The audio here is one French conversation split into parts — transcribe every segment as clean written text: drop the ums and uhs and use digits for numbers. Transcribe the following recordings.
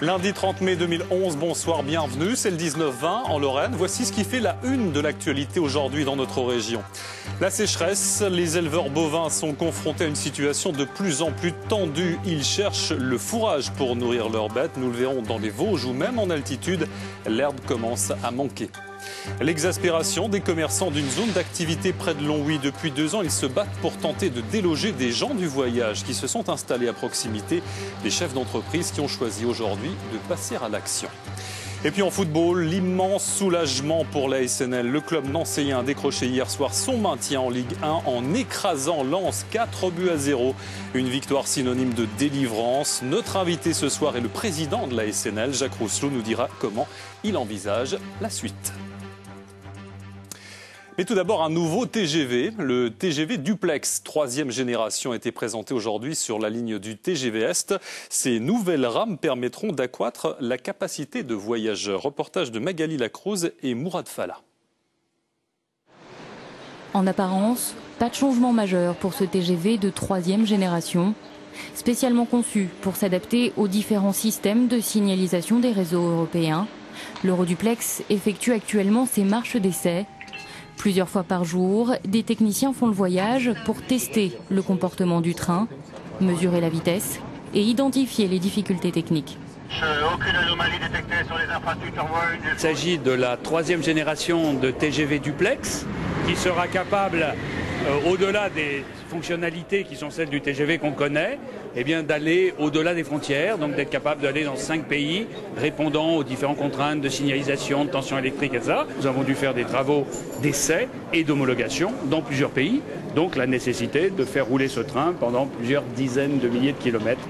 Lundi 30 mai 2011, bonsoir, bienvenue, c'est le 19-20 en Lorraine. Voici ce qui fait la une de l'actualité aujourd'hui dans notre région. La sécheresse, les éleveurs bovins sont confrontés à une situation de plus en plus tendue. Ils cherchent le fourrage pour nourrir leurs bêtes. Nous le verrons dans les Vosges ou même en altitude, l'herbe commence à manquer. L'exaspération des commerçants d'une zone d'activité près de Longwy. Depuis 2 ans, ils se battent pour tenter de déloger des gens du voyage qui se sont installés à proximité. Des chefs d'entreprise qui ont choisi aujourd'hui de passer à l'action. Et puis en football, l'immense soulagement pour la SNL. Le club nancéen a décroché hier soir son maintien en Ligue 1 en écrasant Lens 4-0. Une victoire synonyme de délivrance. Notre invité ce soir est le président de la SNL. Jacques Rousselot nous dira comment il envisage la suite. Mais tout d'abord, un nouveau TGV, le TGV Duplex, 3e génération, a été présenté aujourd'hui sur la ligne du TGV Est. Ces nouvelles rames permettront d'accroître la capacité de voyageurs. Reportage de Magali Lacruz et Mourad Falla. En apparence, pas de changement majeur pour ce TGV de 3e génération, spécialement conçu pour s'adapter aux différents systèmes de signalisation des réseaux européens. L'Euroduplex effectue actuellement ses marches d'essai. Plusieurs fois par jour, des techniciens font le voyage pour tester le comportement du train, mesurer la vitesse et identifier les difficultés techniques. Aucune anomalie détectée sur les infrastructures. Il s'agit de la 3e génération de TGV Duplex qui sera capable, au-delà des fonctionnalités qui sont celles du TGV qu'on connaît, d'aller au-delà des frontières, donc d'être capable d'aller dans 5 pays, répondant aux différentes contraintes de signalisation, de tension électrique, etc. Nous avons dû faire des travaux d'essai et d'homologation dans plusieurs pays, donc la nécessité de faire rouler ce train pendant plusieurs dizaines de milliers de kilomètres.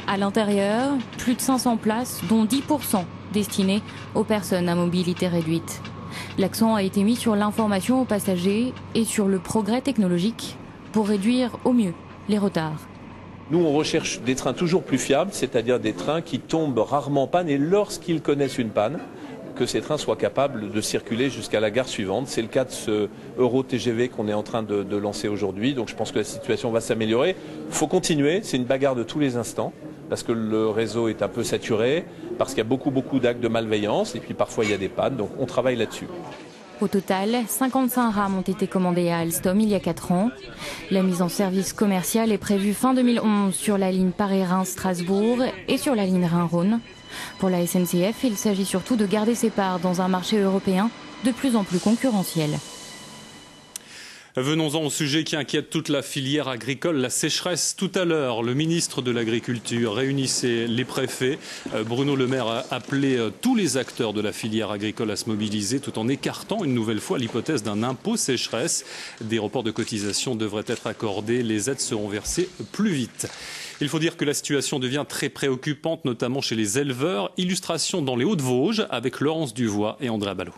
À l'intérieur, plus de 500 places, dont 10% destinées aux personnes à mobilité réduite. L'accent a été mis sur l'information aux passagers et sur le progrès technologique pour réduire au mieux les retards. Nous, on recherche des trains toujours plus fiables, c'est-à-dire des trains qui tombent rarement en panne et lorsqu'ils connaissent une panne, que ces trains soient capables de circuler jusqu'à la gare suivante. C'est le cas de ce Euro TGV qu'on est en train de lancer aujourd'hui. Donc je pense que la situation va s'améliorer. Il faut continuer, c'est une bagarre de tous les instants, parce que le réseau est un peu saturé, parce qu'il y a beaucoup d'actes de malveillance, et puis parfois il y a des pannes, donc on travaille là-dessus. Au total, 55 rames ont été commandées à Alstom il y a 4 ans. La mise en service commerciale est prévue fin 2011 sur la ligne Paris-Reims-Strasbourg et sur la ligne Rhin-Rhône. Pour la SNCF, il s'agit surtout de garder ses parts dans un marché européen de plus en plus concurrentiel. Venons-en au sujet qui inquiète toute la filière agricole, la sécheresse. Tout à l'heure, le ministre de l'Agriculture réunissait les préfets. Bruno Le Maire a appelé tous les acteurs de la filière agricole à se mobiliser tout en écartant une nouvelle fois l'hypothèse d'un impôt sécheresse. Des reports de cotisation devraient être accordés. Les aides seront versées plus vite. Il faut dire que la situation devient très préoccupante, notamment chez les éleveurs. Illustration dans les Hauts-de-Vosges avec Laurence Duvois et Andrea Ballot.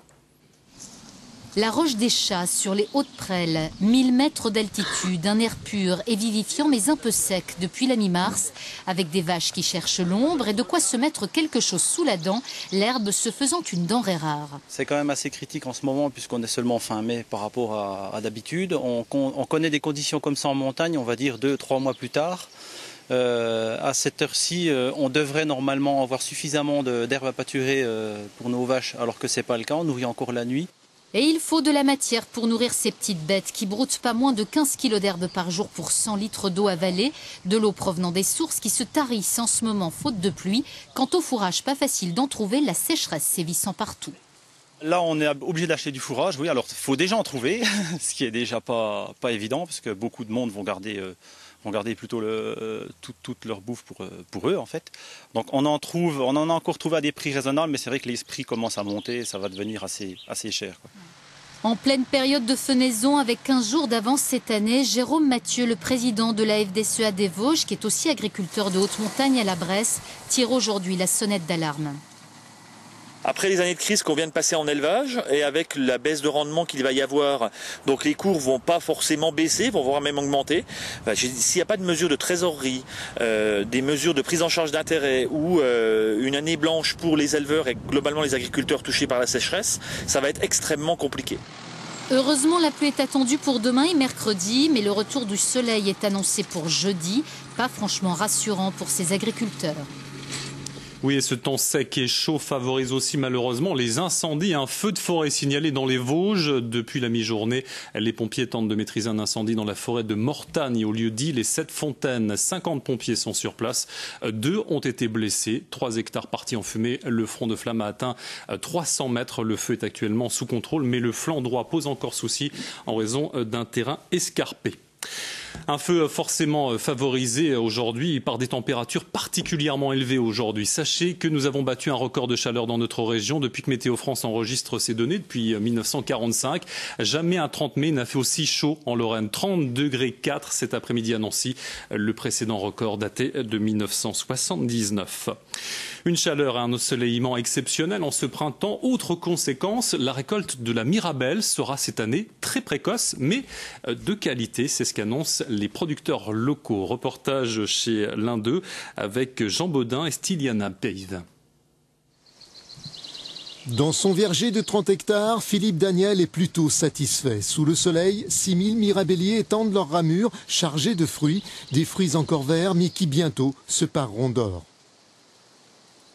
La Roche des Chasses sur les Hautes-Prelles, 1000 mètres d'altitude, un air pur et vivifiant mais un peu sec depuis la mi-mars, avec des vaches qui cherchent l'ombre et de quoi se mettre quelque chose sous la dent, l'herbe se faisant une denrée rare. C'est quand même assez critique en ce moment puisqu'on est seulement fin mai par rapport à d'habitude. On connaît des conditions comme ça en montagne, on va dire 2-3 mois plus tard. À cette heure-ci, on devrait normalement avoir suffisamment d'herbe à pâturer pour nos vaches alors que ce n'est pas le cas, on nourrit encore la nuit. Et il faut de la matière pour nourrir ces petites bêtes qui broutent pas moins de 15 kg d'herbe par jour pour 100 litres d'eau avalée, de l'eau provenant des sources qui se tarissent en ce moment faute de pluie. Quant au fourrage, pas facile d'en trouver, la sécheresse sévissant partout. Là, on est obligé d'acheter du fourrage, oui, alors il faut déjà en trouver, ce qui est déjà pas évident parce que beaucoup de monde vont garder plutôt toute leur bouffe pour eux en fait. Donc on en a encore trouvé à des prix raisonnables, mais c'est vrai que les prix commencent à monter, ça va devenir assez cher, quoi. En pleine période de fenaison, avec 15 jours d'avance cette année, Jérôme Mathieu, le président de la FDSEA des Vosges, qui est aussi agriculteur de haute montagne à la Bresse, tire aujourd'hui la sonnette d'alarme. Après les années de crise qu'on vient de passer en élevage et avec la baisse de rendement qu'il va y avoir, donc les cours vont pas forcément baisser, vont voire même augmenter. S'il n'y a pas de mesures de trésorerie, des mesures de prise en charge d'intérêt ou une année blanche pour les éleveurs et globalement les agriculteurs touchés par la sécheresse, ça va être extrêmement compliqué. Heureusement, la pluie est attendue pour demain et mercredi, mais le retour du soleil est annoncé pour jeudi. Pas franchement rassurant pour ces agriculteurs. Oui, et ce temps sec et chaud favorise aussi malheureusement les incendies. Un feu de forêt signalé dans les Vosges depuis la mi-journée. Les pompiers tentent de maîtriser un incendie dans la forêt de Mortagne au lieu dit les 7 fontaines. 50 pompiers sont sur place. 2 ont été blessés. 3 hectares partis en fumée. Le front de flamme a atteint 300 mètres. Le feu est actuellement sous contrôle, mais le flanc droit pose encore souci en raison d'un terrain escarpé. Un feu forcément favorisé aujourd'hui par des températures particulièrement élevées aujourd'hui. Sachez que nous avons battu un record de chaleur dans notre région depuis que Météo France enregistre ces données, depuis 1945. Jamais un 30 mai n'a fait aussi chaud en Lorraine. 30,4 degrés cet après-midi à Nancy. Le précédent record daté de 1979. Une chaleur et un ensoleillement exceptionnel en ce printemps. Autre conséquence, la récolte de la Mirabelle sera cette année très précoce, mais de qualité. C'est ce qu'annoncent les producteurs locaux. Reportage chez l'un d'eux avec Jean Baudin et Styliana Pave. Dans son verger de 30 hectares, Philippe Daniel est plutôt satisfait. Sous le soleil, 6000 mirabelliers étendent leurs ramures chargées de fruits, des fruits encore verts mais qui bientôt se pareront d'or.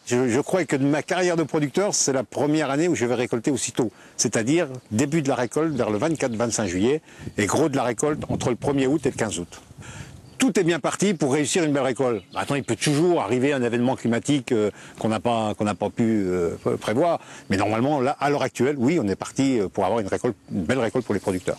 Je crois que de ma carrière de producteur, c'est la première année où je vais récolter aussitôt. C'est-à-dire début de la récolte vers le 24-25 juillet et gros de la récolte entre le 1er août et le 15 août. Tout est bien parti pour réussir une belle récolte. Maintenant, il peut toujours arriver un événement climatique qu'on n'a pas pu prévoir. Mais normalement, là, à l'heure actuelle, oui, on est parti pour avoir une belle récolte pour les producteurs.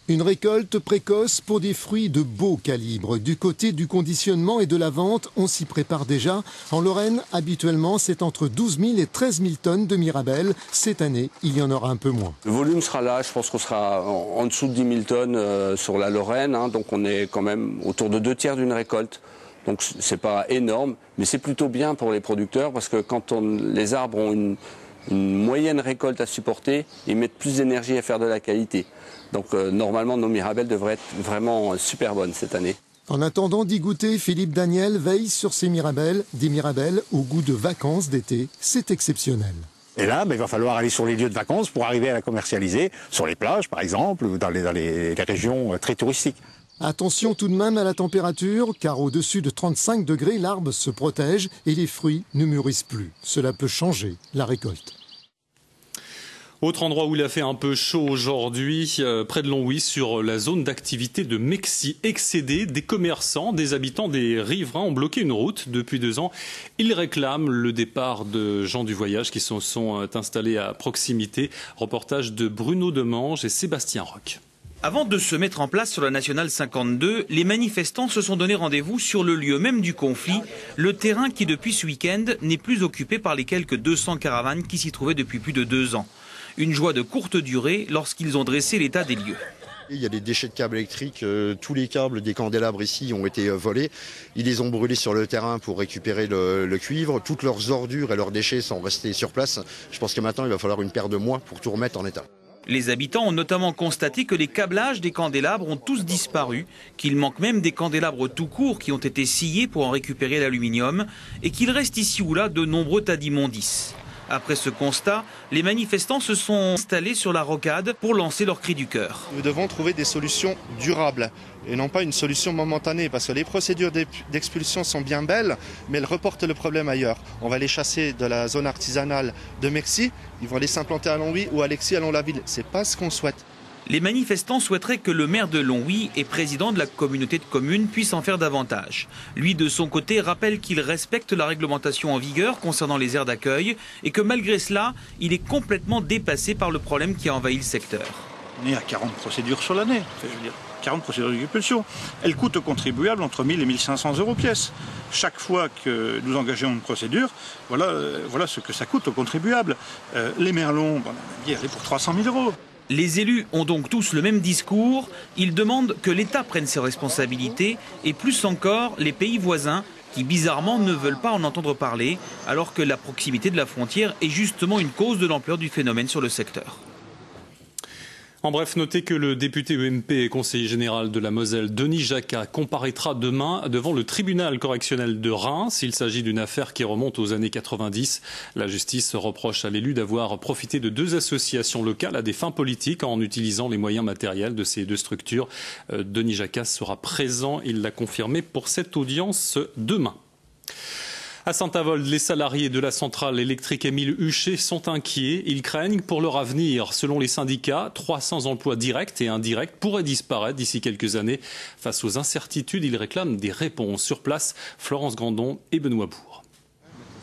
Une récolte précoce pour des fruits de beau calibre. Du côté du conditionnement et de la vente, on s'y prépare déjà. En Lorraine, habituellement, c'est entre 12 000 et 13 000 tonnes de Mirabelle. Cette année, il y en aura un peu moins. Le volume sera là, je pense qu'on sera en dessous de 10 000 tonnes sur la Lorraine. Donc on est quand même autour de 2/3 d'une récolte. Donc c'est pas énorme, mais c'est plutôt bien pour les producteurs parce que quand les arbres ont une moyenne récolte à supporter, ils mettent plus d'énergie à faire de la qualité. Donc normalement, nos Mirabelles devraient être vraiment super bonnes cette année. En attendant d'y goûter, Philippe Daniel veille sur ces Mirabelles, des Mirabelles au goût de vacances d'été. C'est exceptionnel. Et là, il va falloir aller sur les lieux de vacances pour arriver à la commercialiser, sur les plages par exemple, ou dans les régions très touristiques. Attention tout de même à la température, car au-dessus de 35 degrés, l'arbre se protège et les fruits ne mûrissent plus. Cela peut changer la récolte. Autre endroit où il a fait un peu chaud aujourd'hui, près de Longwy, sur la zone d'activité de Mexie. Excédés, des commerçants, des habitants, des riverains ont bloqué une route depuis 2 ans. Ils réclament le départ de gens du voyage qui se sont installés à proximité. Reportage de Bruno Demange et Sébastien Roch. Avant de se mettre en place sur la Nationale 52, les manifestants se sont donné rendez-vous sur le lieu même du conflit, le terrain qui depuis ce week-end n'est plus occupé par les quelques 200 caravanes qui s'y trouvaient depuis plus de 2 ans. Une joie de courte durée lorsqu'ils ont dressé l'état des lieux. Il y a des déchets de câbles électriques, tous les câbles des candélabres ici ont été volés. Ils les ont brûlés sur le terrain pour récupérer le cuivre. Toutes leurs ordures et leurs déchets sont restés sur place. Je pense que maintenant il va falloir une paire de mois pour tout remettre en état. Les habitants ont notamment constaté que les câblages des candélabres ont tous disparu, qu'il manque même des candélabres tout courts qui ont été sciés pour en récupérer l'aluminium et qu'il reste ici ou là de nombreux tas d'immondices. Après ce constat, les manifestants se sont installés sur la rocade pour lancer leur cri du cœur. Nous devons trouver des solutions durables et non pas une solution momentanée parce que les procédures d'expulsion sont bien belles mais elles reportent le problème ailleurs. On va les chasser de la zone artisanale de Mexie, ils vont aller s'implanter à Longwy ou à Lexie à Lons-la-Ville. C'est pas ce qu'on souhaite. Les manifestants souhaiteraient que le maire de Longwy et président de la communauté de communes puisse en faire davantage. Lui, de son côté, rappelle qu'il respecte la réglementation en vigueur concernant les aires d'accueil et que malgré cela, il est complètement dépassé par le problème qui a envahi le secteur. On est à 40 procédures sur l'année, 40 procédures d'expulsion. Elles coûtent aux contribuables entre 1 000 et 1 500 euros pièce. Chaque fois que nous engageons une procédure, voilà ce que ça coûte aux contribuables. Les merlons, on a dit aller pour 300 000 euros. Les élus ont donc tous le même discours. Ils demandent que l'État prenne ses responsabilités et plus encore les pays voisins qui bizarrement ne veulent pas en entendre parler alors que la proximité de la frontière est justement une cause de l'ampleur du phénomène sur le secteur. En bref, notez que le député UMP et conseiller général de la Moselle, Denis Jacquat, comparaîtra demain devant le tribunal correctionnel de Reims. Il s'agit d'une affaire qui remonte aux années 90. La justice reproche à l'élu d'avoir profité de 2 associations locales à des fins politiques en utilisant les moyens matériels de ces 2 structures. Denis Jacquat sera présent, il l'a confirmé, pour cette audience demain. À Saint-Avold, les salariés de la centrale électrique Émile Huchet sont inquiets. Ils craignent pour leur avenir. Selon les syndicats, 300 emplois directs et indirects pourraient disparaître d'ici quelques années. Face aux incertitudes, ils réclament des réponses. Sur place, Florence Grandon et Benoît Bourg.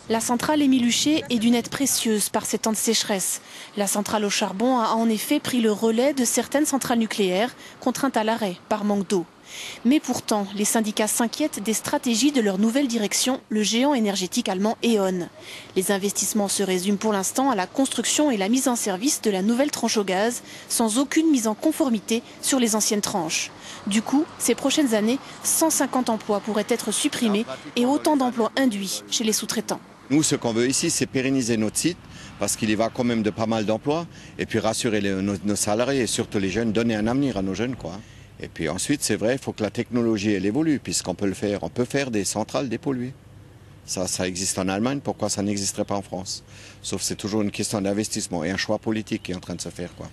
La centrale Émile Huchet est d'une aide précieuse par ces temps de sécheresse. La centrale au charbon a en effet pris le relais de certaines centrales nucléaires contraintes à l'arrêt par manque d'eau. Mais pourtant, les syndicats s'inquiètent des stratégies de leur nouvelle direction, le géant énergétique allemand E.ON. Les investissements se résument pour l'instant à la construction et la mise en service de la nouvelle tranche au gaz, sans aucune mise en conformité sur les anciennes tranches. Du coup, ces prochaines années, 150 emplois pourraient être supprimés et autant d'emplois induits chez les sous-traitants. Nous, ce qu'on veut ici, c'est pérenniser notre site, parce qu'il y va quand même de pas mal d'emplois, et puis rassurer nos salariés et surtout les jeunes, donner un avenir à nos jeunes, quoi. Et puis ensuite, c'est vrai, il faut que la technologie, elle évolue, puisqu'on peut le faire. On peut faire des centrales dépolluées. Ça existe en Allemagne, pourquoi ça n'existerait pas en France? Sauf que c'est toujours une question d'investissement et un choix politique qui est en train de se faire, quoi.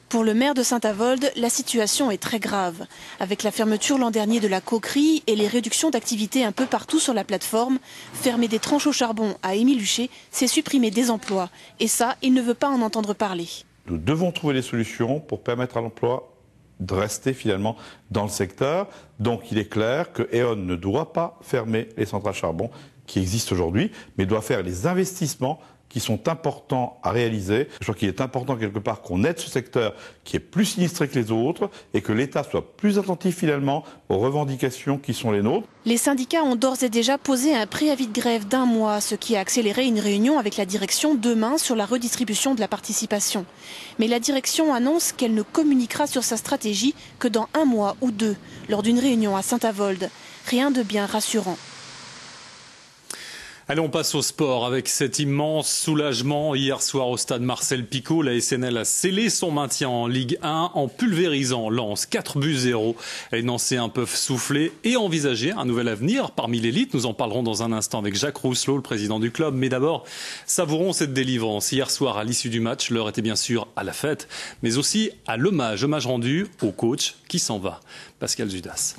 Pour le maire de Saint-Avold, la situation est très grave. Avec la fermeture l'an dernier de la coquerie et les réductions d'activité un peu partout sur la plateforme, fermer des tranches au charbon à Émile Huchet, c'est supprimer des emplois. Et ça, il ne veut pas en entendre parler. Nous devons trouver des solutions pour permettre à l'emploi de rester finalement dans le secteur. Donc il est clair que E.ON ne doit pas fermer les centrales à charbon qui existent aujourd'hui, mais doit faire les investissements qui sont importants à réaliser. Je crois qu'il est important quelque part qu'on aide ce secteur qui est plus sinistré que les autres et que l'État soit plus attentif finalement aux revendications qui sont les nôtres. Les syndicats ont d'ores et déjà posé un préavis de grève d'1 mois, ce qui a accéléré une réunion avec la direction demain sur la redistribution de la participation. Mais la direction annonce qu'elle ne communiquera sur sa stratégie que dans 1 mois ou 2, lors d'une réunion à Saint-Avold. Rien de bien rassurant. Allez, on passe au sport avec cet immense soulagement. Hier soir au stade Marcel Picot, la SNL a scellé son maintien en Ligue 1 en pulvérisant Lens 4-0. Les Nancéens peuvent souffler et envisager un nouvel avenir parmi l'élite. Nous en parlerons dans un instant avec Jacques Rousselot, le président du club. Mais d'abord, savourons cette délivrance. Hier soir, à l'issue du match, l'heure était bien sûr à la fête, mais aussi à l'hommage rendu au coach qui s'en va, Pascal Judas.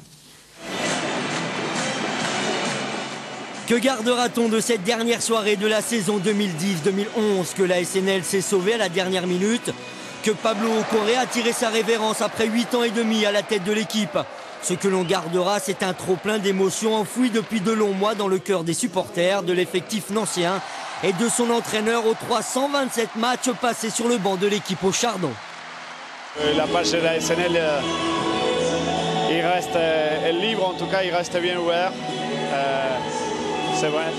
Que gardera-t-on de cette dernière soirée de la saison 2010-2011 que la SNL s'est sauvée à la dernière minute? Que Pablo Correa a tiré sa révérence après 8 ans et demi à la tête de l'équipe? Ce que l'on gardera, c'est un trop-plein d'émotions enfouies depuis de longs mois dans le cœur des supporters, de l'effectif nancéen et de son entraîneur aux 327 matchs passés sur le banc de l'équipe au Chardon. La page de la SNL, il reste libre, en tout cas il reste bien ouvert. C'est vrai,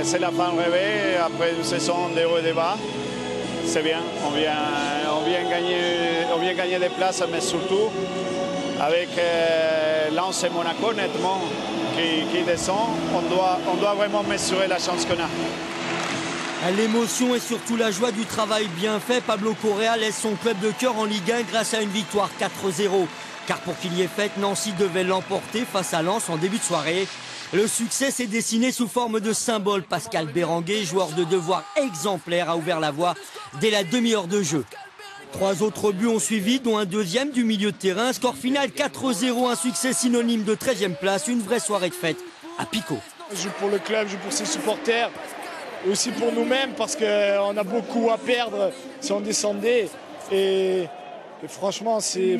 c'est la fin rêvée après une saison de haut et de bas. C'est bien, on vient gagner des places, mais surtout avec Lens et Monaco, nettement, qui descend, on doit vraiment mesurer la chance qu'on a. L'émotion et surtout la joie du travail bien fait, Pablo Correa laisse son club de cœur en Ligue 1 grâce à une victoire 4-0. Car pour qu'il y ait fête, Nancy devait l'emporter face à Lens en début de soirée. Le succès s'est dessiné sous forme de symbole. Pascal Béranguet, joueur de devoir exemplaire, a ouvert la voie dès la demi-heure de jeu. 3 autres buts ont suivi, dont un deuxième du milieu de terrain. Score final 4-0, un succès synonyme de 13e place. Une vraie soirée de fête à Picot. Je joue pour le club, je joue pour ses supporters, et aussi pour nous-mêmes, parce qu'on a beaucoup à perdre si on descendait. Et franchement, c'est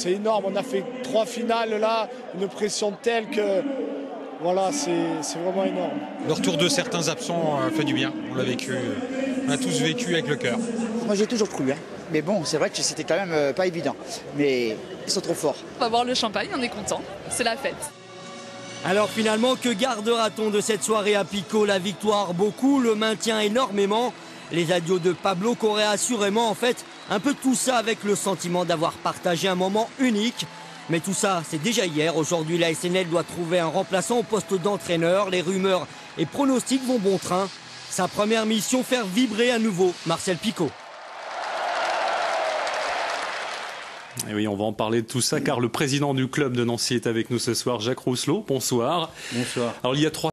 énorme. On a fait 3 finales là, une pression telle que... Voilà, c'est vraiment énorme. Le retour de certains absents fait du bien. On l'a vécu, on a tous vécu avec le cœur. Moi j'ai toujours cru, hein. Mais bon, c'est vrai que c'était quand même pas évident. Mais ils sont trop forts. On va boire le champagne, on est content. C'est la fête. Alors finalement, que gardera-t-on de cette soirée à Picot? La victoire beaucoup, le maintien énormément. Les adieux de Pablo Correa assurément, en fait, un peu tout ça avec le sentiment d'avoir partagé un moment unique. Mais tout ça, c'est déjà hier. Aujourd'hui, la SNL doit trouver un remplaçant au poste d'entraîneur. Les rumeurs et pronostics vont bon train. Sa première mission, faire vibrer à nouveau Marcel Picot. Et oui, on va en parler de tout ça car le président du club de Nancy est avec nous ce soir, Jacques Rousselot. Bonsoir. Bonsoir. Alors il y a 3